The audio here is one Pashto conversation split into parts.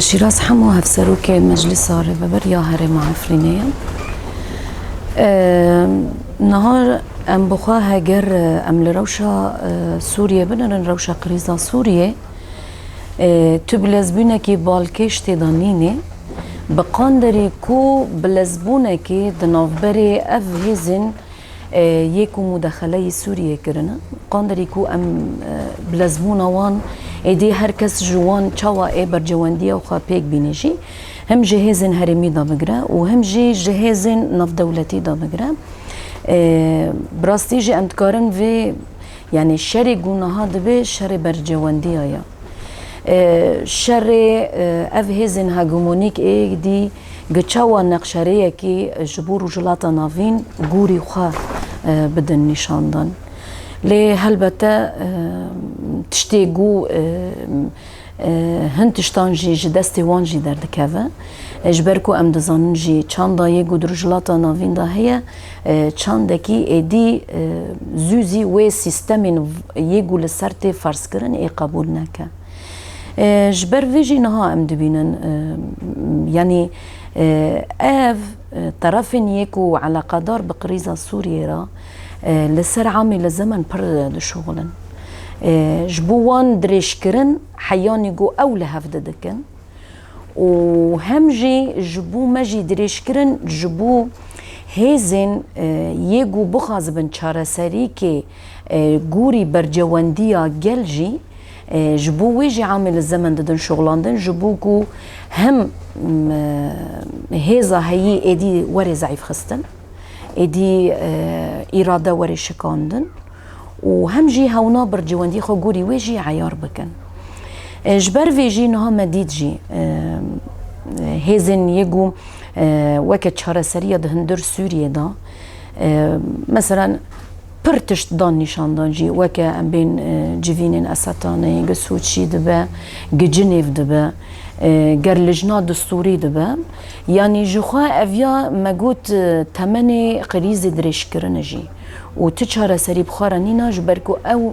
شیراز همو هفسروک مجلس رهبر یا هرم عفرینه نهار ام بخوا هگر ام لروشا سوریه بنرن روشا قریزا سوریه تو بلزبونه کی بالکش تدانینه بقاندری کو بلزبونه کی دنافبری اف هزن یکو مداخله سوریه کرنا قاندری کو ام بلزبونه وان ایدی هر کس جوان چوا ای بر جواندی و خاپیک بینیجی هم جهازن هرمی دا بگره و هم جهازن نف دولتی دا بگره براستی جه امتکارن و یعنی شر گونها دبه شر بر جواندی آیا شر اف هزن هاگمونیک ای دی گچوا نقشریه کی جبور و جلاتا نافین گوری خواه بدن نشاندن لی هلبته تشتیگو هن تشتان جی دستی وان جی در دکوه اجبرکو ام دزانن جی چاندا یگو درجلاتا ناوین دا هیا چاندکی ایدی زوزی و سیستمین یگو لسرت فرس کرن ای قبول نکه جبر ویجی نها ام دبینن یعنی اف طرفین یکو علاقه دار بقریزا سوریه را لسر عامل زمن پر دشغلن جبوان دريش كرن حياني جو أول هفده دكن وهمجي جبو مجي دريش كرن جبو هزن يجو بخاز بن چاره سري كي جوري برجوانديا جلجي جبو ويجي عامل الزمن ددن شغلاندن جبو جو هم هزا هي ايدي وري ضعيف خستن ايدي إرادة وري شكاندن وهم جي هونا برجواندي خو جوري ويجي عيار بكن جبر ويجي نها مديد جي هزن يجو وكت شهر سرية دهندر سوريا دا مثلا برتشت دان نشان دان جي وكا ام بين جيفينين اساتاني جسوتشي دبا جنيف دبا جرلجنا دستوري دبا يعني جوخا افيا مجوت تمني قريزي دريش كرنجي وتشهر سري بخارنينا جبركو او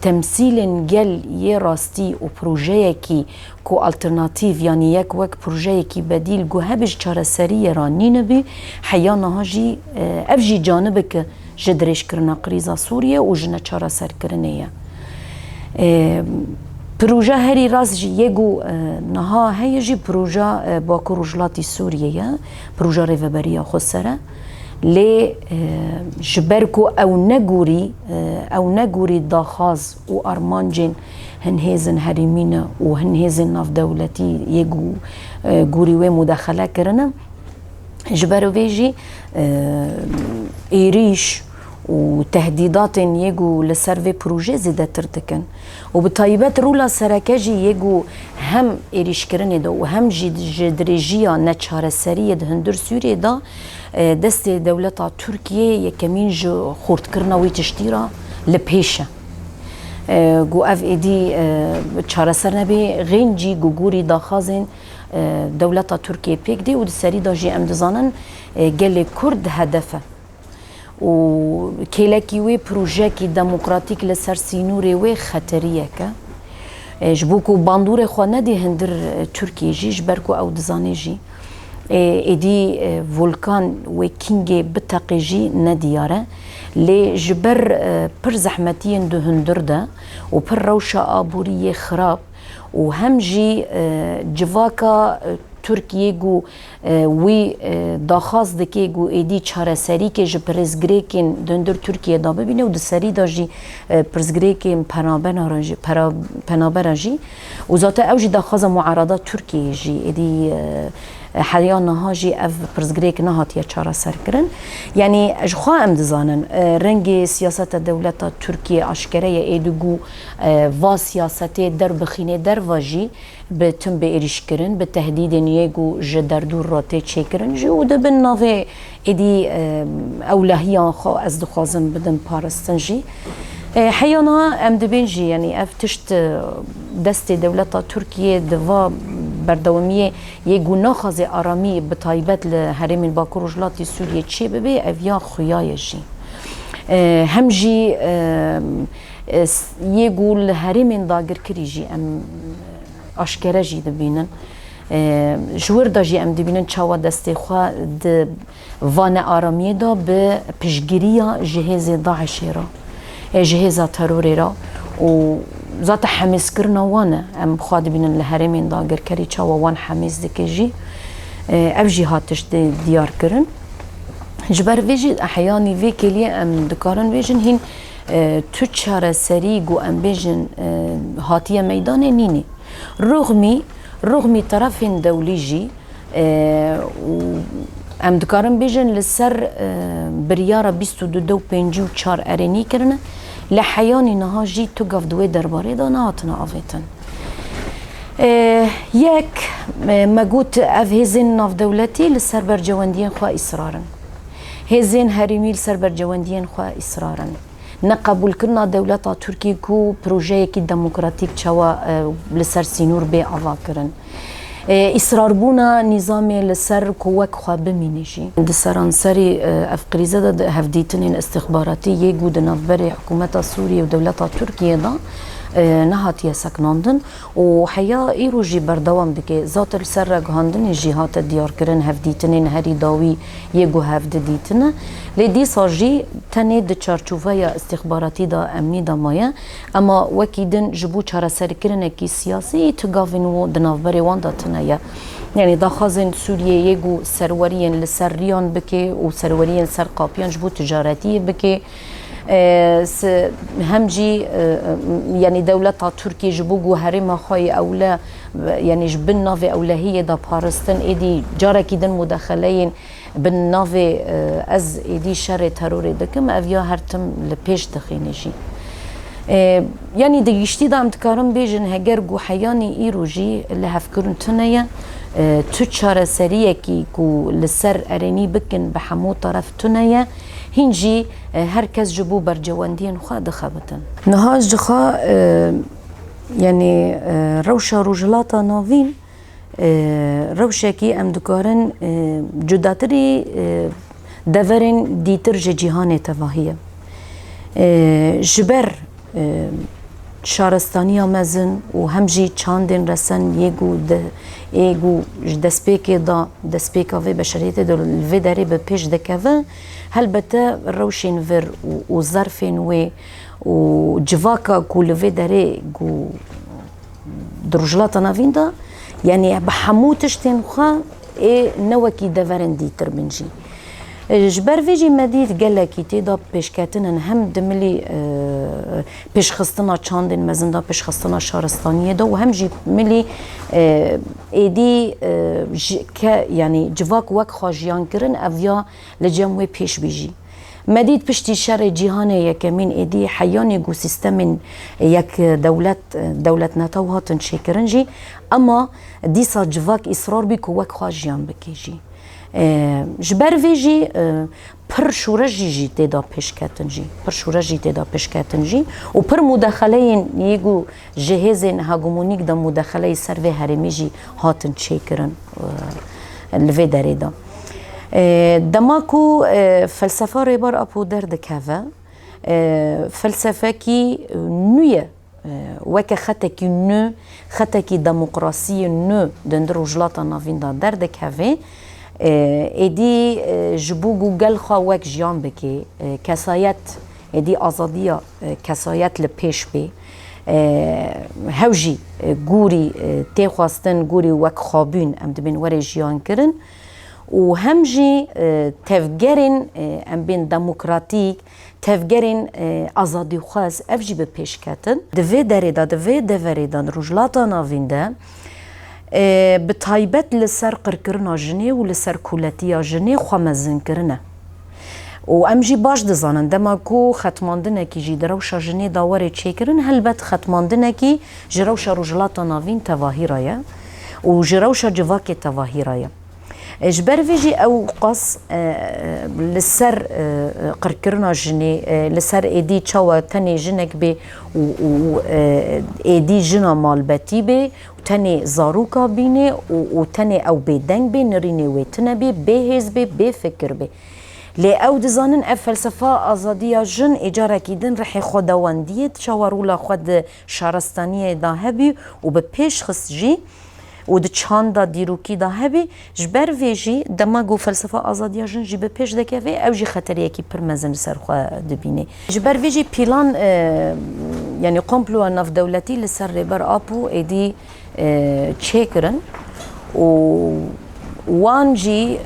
تمثيل جل يراستي وبروجيه كي كو الترناتيف يعني يك وك بروجيه كي بديل جو هبج شهر سري رانين بي حيانا هاجي افجي جانبك جدريش كرنا قريزا سوريا وجنا شهر سر كرنيه بروجه هري راس جي يجو نها هيجي بروجه باكو رجلاتي سوريا بروجه ريفبريه خسره لي جبركو او نجوري داخاز وارمانجين هن هيزن هرمينا وهن هيزن ناف دولتي يجو جوري ومداخله كرنا جبرو فيجي ايريش وتهديدات يجو لسيرفي بروجي زيادة ترتكن وبطيبات رولا سركاجي يجو هم إيريش كرني دا وهم جدريجيا نتشار السرية هندر سوريا دا دست دولة تركيا يكمين جو خورد كرنا ويتشتيرا لبيشة جو اف ايدي تشار السرنبي غينجي جوري دا خازن دولة تركيا بيك دي ودسري دا جي ام دزانن جالي كرد هدفه و كيلاكي وي بروجيكي ديمقراطيك لسر سينوري وي خطريه كا جبوكو باندور خو ندي هندر تركيا جي جبركو او دزاني جي ايدي فولكان و كينجي بتاقيجي ندياره لي جبر بر زحمتين دو هندر دا و بر روشا ابوريه خراب و همجي جواكا ترکیه گو وی داخاز دکی گو ایدی چهار سری که جه پرزگریکین دندر ترکیه دا ببینه و دسری دا جی پرزگریکین پنابرا جی و ذاته او جی داخاز معارضه ترکیه جی ایدی حالیان نها جی اف پرزگریک نهات یا چهار سر کرن یعنی اجخوا ام دزانن رنگ سیاست دولت ترکیه اشکره ایدو گو و سیاست در بخینه در واجی به تم به ایریش کرن به تهدید نیگو جدر دور راته چه کرن جو ده بن ناوه ایدی اولهیان خوا از دخوازم بدن پارستن جی حیانا ام دبین جی یعنی اف تشت دست دولت ترکیه دوا بردومیه یگو ناخذ آرامی به تایبت لحرم باکو رجلاتی سوریه چه ببه اویا خویای جی هم جی یگو لحرم داگر کری جی ام آشکره جی دبینن جور دا جی ام دبینن چاوا دستی خواه ده وان آرامیه دا به پشگیریا جهاز داعشی را جهاز تروری را و ذات حمیز کرنا وانه ام خواه دبینن لحرمین دا گرکری چاوا وان حمیز دکه جی اف جی هاتش دیار کرن جبر ویجی احیانی وی کلیه ام دکارن ویجن هین تو چاره سری گو ام بیجن هاتیه میدان نینی رغمی طرفین دولی جی ام دکارن بیجن لسر بریارا 22.54 ارینی کرنه لحیانی نها جی تو گفدوی درباره دا نهاتنا آویتن یک مگوت اف هزین ناف دولتی لسر برجواندین خواه اصرارن هزین هریمی لسر برجواندین خواه اصرارن نقبول کرنا دولتا ترکی کو پروژه کی دموکراتیک چوا لسر سینور به آوا کرن اصرار بونا نظام لسر کوک خواه بمینیشی دسران سری افقریزه دا هفدیتنین استخباراتی یگو دنافبر حکومت سوریه و دولتا ترکیه دا نهاتیه سکناندن و حیا ایرو جی بردوام دکه ذات السر رگهاندن جیهات دیار کرن هفدیتنین هری داوی یگو هفد دیتنه لیدی ساجی تنه د چارچوبه استخباراتی دا امنی دا مایه اما وکیدن جبو چاره سر کرنه کی سیاسی تو گاوین و دنافبر وان دا تنه یعنی داخازن سوریه یگو سرورین لسر ریان بکه و سرورین سر قاپیان جبو تجارتی بکه همجي يعني دولة تركيا جبوجو هرم خاي أولا يعني جبن نافي أولهية دا بارستن إدي جارة كيدن مداخلين بالنافي از إدي شر تروري دكم أفيا هرتم لبيش دخينشي يعني دقيشتي دا امتكارم بيجن هجر جو حياني إيروجي اللي هفكرن تنيا تشارة سرية كي كو لسر أريني بكن بحمو طرف تنيا هنجي هركز جبو برجواندين خا دخبتن نهاج جخا يعني روشة رجلاتا نوفين روشة كي ام دكارن جداتري دفرن ديتر جهان تواهية جبر شارستانیا مزن و همجی چاندن رسن یگو دسپیکی دا دسپیکا وی بشریت دو الوی داری به پیش دکوه هلبته روشین ور و ظرفین و جواکا کو الوی داری گو درجلات ناوین دا یعنی بحموتش تین خواه نوکی دورن دیتر منجی جبر ویجی مدید گلکی تیدا پیشکتنن هم دملی پیشخستنا چاندن مزندا پیشخستنا شارستانیه دا و هم جی ملی ایدی که یعنی جواک وک خواجیان کرن اویا لجموی پیش بیجی مدید پشتی شر جهان یکمین ایدی حیان گو سیستم یک دولت نتاو هاتن شکرن جی اما دیسا جواک اصرار بی که وک خواجیان بکیجی جبر ویجی پر شورجی جی تدا پیشکتن جی پر شورجی تدا پیشکتن جی و پر مداخله یگو جهازن هاگمونیک دا مداخله سروی هرمی جی هاتن چیکرن لوی داری دا دماکو فلسفه ریبار اپو درد کهوه فلسفه کی نویه وکه خطکی نو خطکی دموکراسی نو دندر وجلاتا ناوین دا درد کهوه ایدی جبو گوگل خواهک جیان بکی کسایت ایدی آزادیا کسایت لپیش بی هوجی گوری تخواستن گوری وک خوابون ام دبین وری جیان کرن و همجی تفگرین ام بین دموکراتیک تفگرین آزادی خواست افجی به پیش کتن دوی دریدا دوی دوریدان رجلاتا ناوینده به تایبت لسر قرکرنا جنه و لسر کولتیا جنه خوامزن کرنه و امجی باش دزانن دما کو ختماندنه کی جی دروشا جنه داوره چیکرن هلبت ختماندنه کی جروشا رجلاتا ناوین تواهی رایه و جروشا جواک تواهی رایه اجبر ویجی او قاس لسر قرکرنا جنه لسر ایدی چاوا تنی جنک بی و ایدی جنا مالبتی بی تنی زاروکا بینه و تنی او بیدنگ بی نرینه ویتنه بی هز بی فکر بی لي او دزانن اف فلسفه ازاديه جن اجاره كيدن رح خداونديه تشاورولا خد شارستانيه دا هبي وببيش خسجي ودچاندا دیروکی دا هبی جبر ویجی دماغو فلسفه آزادی جن جی به پیش دکوی او جی خطریه کی پرمزن سرخوا دبینه جبر ویجی پیلان یعنی قمپلو ناف دولتی لسر ریبر آپو ایدی چیکرن و وانجی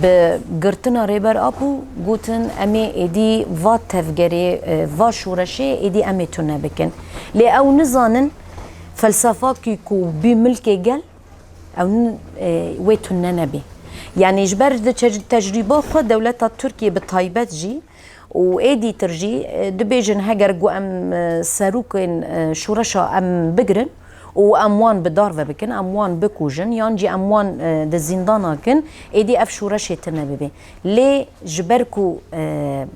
به گرتنا ریبر آپو گوتن امی ایدی و تفگری و شورشه ایدی امی تونه بکن لی او نزانن فلسفه کی کو بی ملک گل او ويتون نبي يعني جبر تجربه خو دولة تركيا بالطيبات جي وايدي ترجي دبيجن هجر جو ام ساروكن شورشا ام بقرن واموان بدارفه بكن اموان بكوجن يانجي اموان د زندانا كن ايدي اف شورشه تنبي لي جبركو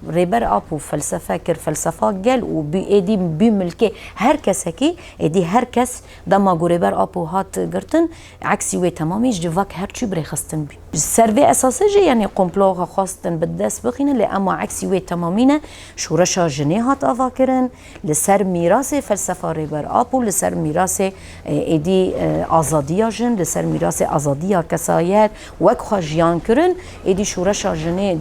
ريبر ابو فلسفه كر فلسفه قال وبايدي بملكي هركس هكي ايدي هركس دما ريبر ابو هات قرتن عكسي وي تمامي جواك هرچو بريخستن بي السيرفي اساسي جي يعني كومبلو خاصتن بالدس بخينا اللي اما عكسي وي تمامينا شورشه جنيهات افاكرن لسر ميراث فلسفه ريبر ابو لسر ميراث ایدی آزادیا جن لسر میراث آزادیا کسایت وک خواجیان کرن ایدی شورش جنه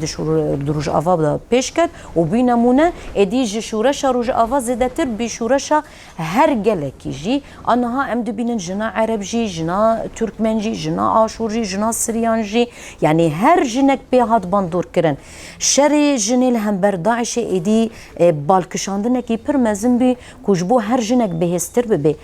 دروج آوا بدا پیش کرد و بی نمونه ایدی شورش روج آوا زیده تر بی شورش هر گلکی جی آنها ام دبینن جنا عرب جی جنا ترکمن جی جنا آشور جی جنا سریان جی یعنی هر جنک بی هات باندور کرن شر جنه لهم بر داعش ایدی بالکشاندنه کی پر مزن بی کجبو هر جنک بهستر ببی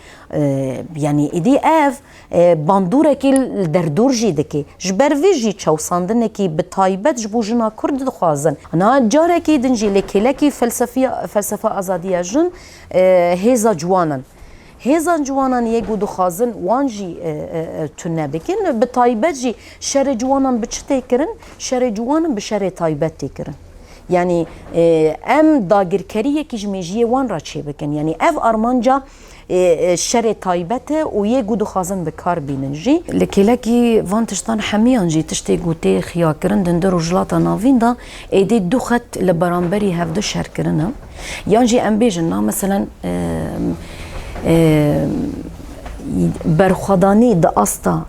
يعني إدي أف باندورة كي الدردور جي دكي جبر فيجي تشوصاندن كي بتايبت جبو جنا كرد دخوازن أنا جارة كي دنجي لكي فلسفة أزادية جن هيزا جوانا هيزا جوانا يجو دخازن وانجي تنبكن بتايبت جي شر جوانا بتشتي كرن شر جوانا بشر تايبت تكرن يعني ام داغر كريه كي جميجيه وان راتشي بكن يعني اف ارمانجا شر تایبته و یه گودو خازن به کار بیننجی لکیلکی وانتشتان حمیانجی تشتی گوته خیا کرن دنده رجلاتا ناوین دا ایده دو خط لبرانبری هفده شر کرنه یانجی ام بیجن مثلا برخوادانی دا استا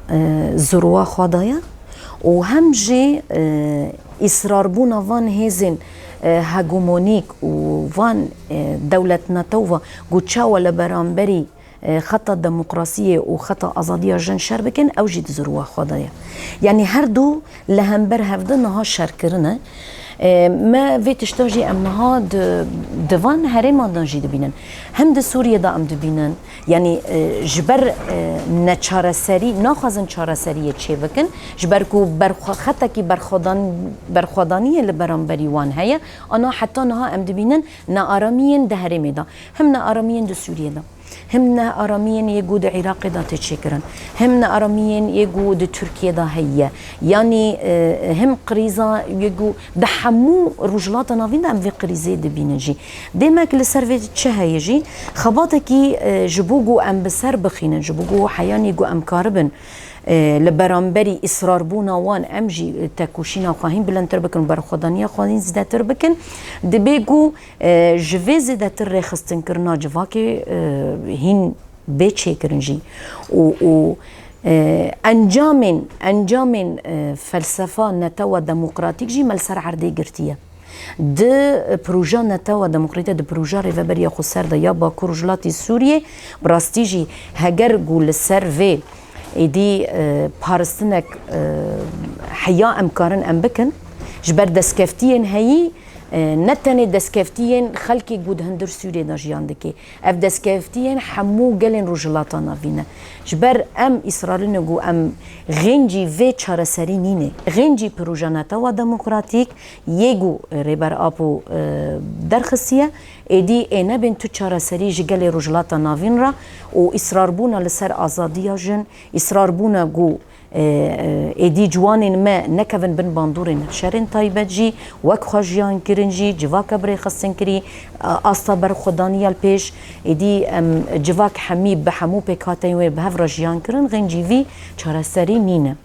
زروا خوادایا و هم جی اصرار بونا وان هیزن هاجمونيك وفان دولة ناتوفا قوتشاوا لبرانبري خطة ديمقراطية وخطة أزادية جن شربكن أو جد زروا خدايا يعني هردو لهمبر هفدنها شركرنا ما في تشتاجي أمنها دفان هرما دانجي دبينن هم د سوريا دا أم دبينن يعني جبر نچاره سري ناخذن چاره سري تشيفكن جبركو خطه كي برخدانيه لبرانبري وان هيا انا حتى نها ام دبينن نا اراميين ده هرمي دا هم نا اراميين د سوريا دا هم نا اراميين يجو د عراق دا تشكرن هم نا اراميين يجو د تركيا دا هيا يعني هم قريزه يجو دحمو رجلات نافين ام في قريزه دبينجي ديماك لسيرفي تشهيجي خباتكي جبوجو ام بسر بخينن جبوجو حياني جو ام كاربن لبرانبري اصرار بونا وان امجي تاكوشينا خواهين بلندتر بكن برخدانيه خواهين زيداتر بكن دبيجو جوي زيداتر رخصتن كرنا جواكي هين بيتشي كرنجي و انجامن فلسفه نتوى ديمقراطيك جي ملسر عردي قرتيه د پروژه نتاوه دموکراتیه د پروژه ریوبریا خو سر د یا باکو رجلاتی سوریه براستیجی هگر گول سر و ایدی پارستنک حیا امکارن ام بکن جبر دسکفتین هایی نتنه دسکفتین خلکی گود هندر سوریه نجیان دکی اف دسکفتین حمو گلین رجلاتا نوینه جبر ام اصرارین گو ام غنجی و چاره سری نینه غنجی پروژه نتاوه دموکراتیک یگو ریبر آپو درخصیه ایدی اینه بین تو چاره سری جگل رجلاتا نوین را و اصرار بونا لسر آزادیا جن اصرار بونا گو ایدی جوانین ما نکوین بن باندورین شرین تایبت جی وک خواجیان کرن جی جواک بری خستن کری آستا بر خدانیال پیش ایدی جواک حمی به حمو پیکاتین و به هف را جیان کرن غنجی وی چاره سری نینه